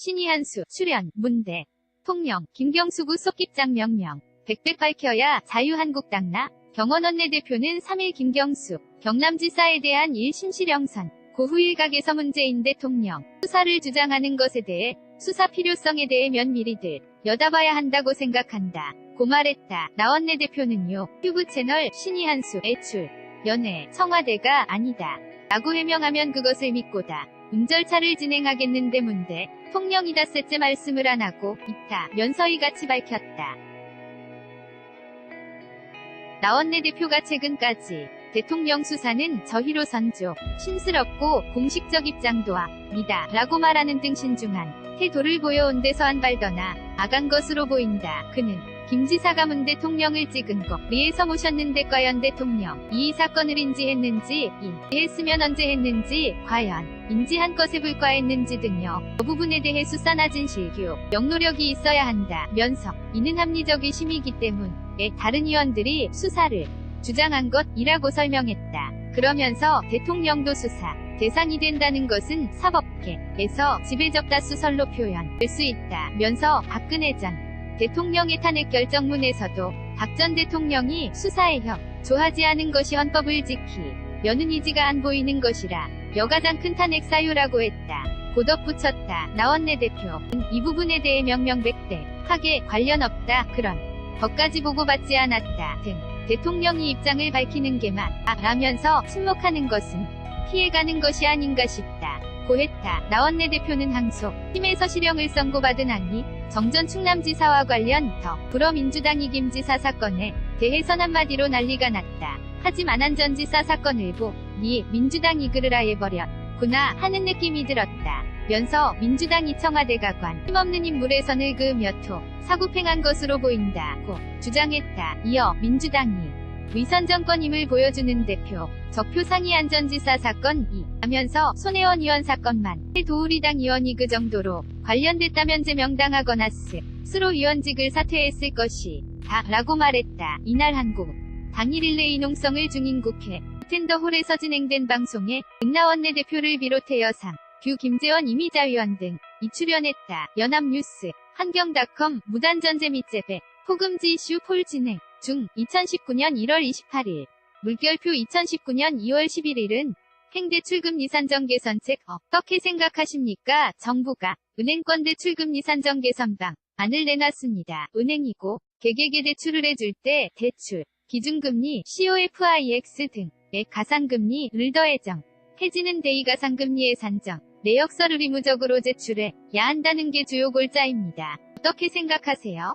신이한수, 출연, 문대, 통령, 김경수 속깁장 명령. 백백 밝혀야 자유한국당나. 경원 원내대표는 3일 김경수, 경남지사에 대한 1심 실형선, 고후 일각에서 문재인 대통령, 수사를 주장하는 것에 대해 수사 필요성에 대해 면밀히들 여다봐야 한다고 생각한다. 고 말했다. 나 원내대표는요, 튜브 채널 신이한수 애출, 연애, 청와대가 아니다. 라고 해명하면 그것을 믿고다. 절차를 진행하겠는데 문대, 통령이다 셋째 말씀을 안 하고 있다. 면서 이같이 밝혔다. 나 원내대표가 최근까지 대통령 수사는 저희로 선조, 신스럽고 공식적 입장도 아니다 라고 말하는 등 신중한 태도를 보여온 데서 한 발 더 나아간 것으로 보인다. 그는 김 지사가 문 대통령을 찍은 거 리에서 모셨는데 과연 대통령 이 사건을 인지했는지, 인지했으면 언제 했는지, 과연 인지한 것에 불과했는지 등요. 그 부분에 대해 수사나 진실규, 영노력이 있어야 한다면서 이는 합리적 의심이기 때문에 다른 의원들이 수사를 주장한 것이라고 설명했다. 그러면서 대통령도 수사 대상이 된다는 것은 사법계에서 지배적 다수설로 표현될 수 있다면서 박근혜 전 대통령의 탄핵 결정문에서도 박 전 대통령이 수사에 협조하지 않은 것이 헌법을 지키려는 의지가 안 보이는 것이라 여가장 큰 탄핵 사유라고 했다. 고 덧붙였다. 나 원내대표는 이 부분에 대해 명명백백하게 관련 없다. 그런 것까지 보고받지 않았다. 등 대통령이 입장을 밝히는 게 맞다라면서 침묵하는 것은 피해가는 것이 아닌가 싶다. 고 했다. 나 원내대표는 항소 심에서 실형을 선고받은 항의 정전 충남지사와 관련 더불어민주당이 김 지사 사건에 대해선 한마디로 난리가 났다. 하지만 안 전 지사 사건을 보니 민주당이 그를 아예 버렸구나 하는 느낌이 들었다. 면서 민주당이 청와대 가관 힘없는 인물의 선을 그으며 사구팽한 것으로 보인다고 주장했다. 이어 민주당이 위선 정권임을 보여주는 대표 적표 상위 안전지사 사건이 하면서 손혜원 의원 사건만 도우리당 의원이 그 정도로 관련됐다면 제명당하거나 스스로 의원직을 사퇴했을 것이다 라고 말했다. 이날 한국 당일 릴레이 농성을 중인 국회 텐더홀에서 진행된 방송에 나 원내대표를 비롯해 여상, 규 김재원 이미자 의원 등이 출연했다. 연합뉴스, 한경닷컴, 무단전제 및 재배, 포금지 이슈 폴 진행 중 2019년 1월 28일 물결표 2019년 2월 11일은 행대출금리 산정 개선책 어떻게 생각하십니까? 정부가 은행권 대출금리 산정 개선 방안을 내놨습니다. 은행이고 개개개 대출을 해줄 때 대출 기준금리 COFIX 등의 가상금리를 더해정 해지는 대이가상금리의 산정 내역서를 의무적으로 제출해야 한다는 게 주요 골자입니다. 어떻게 생각하세요?